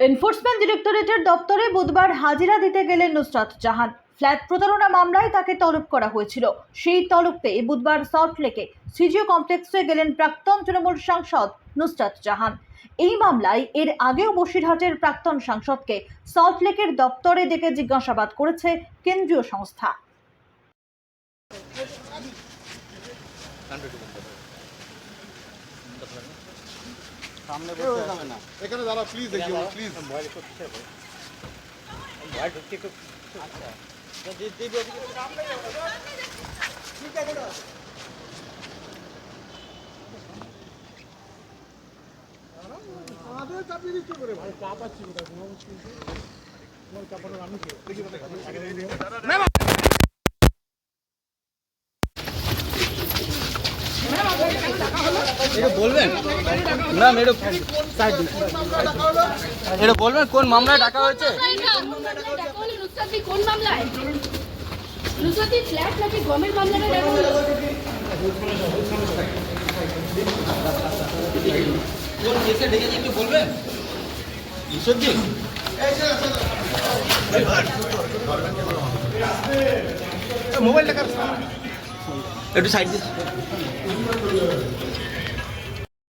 Enforcement ডিরেক্টরেটের দপ্তরে বুধবার হাজিরা দিতে গেলেন নুসরাত জাহান। ফ্ল্যাট প্রতারণা মামলায় তাকে তলব করা হয়েছিল। সেই তলব পেয়ে বুধবার সল্টলেকে সিজিও কমপ্লেক্সে গেলেন প্রাক্তন তৃণমূল সাংসদ নুসরাত জাহান। এই মামলায় এর আগেও বসিরহাটের প্রাক্তন সাংসদকে সল্টলেকের দপ্তরে ডেকে জিজ্ঞাসাবাদ করেছে কেন্দ্রীয় সংস্থা। সামনে বসে যাবে না, এখানে দাঁড়া প্লিজ, দেখিও প্লিজ। ভয় করছে, ভয় ঢুকছে তো। আচ্ছা দিদি সামনে যাবে, ঠিক আছে না? আমাদের চাপি দিচ্ছে করে ভাই, চাপ আছে কোথায় কোনো মুশকিল নেই। তোমার চাপানো আমি কি দেখি না না এটা বলবেন ম্যাম, এটা বলবেন কোন মামলায় ডাকা হয়েছে? কোন মামলায়? নুসরাতি ফ্ল্যাট নাকি গমের মামলায় ডাকা হলো? কোন কেসে ডেকেছে একটু বলবেন? ঈশ্বরজি মোবাইল টাকার একটু সাইড দিন।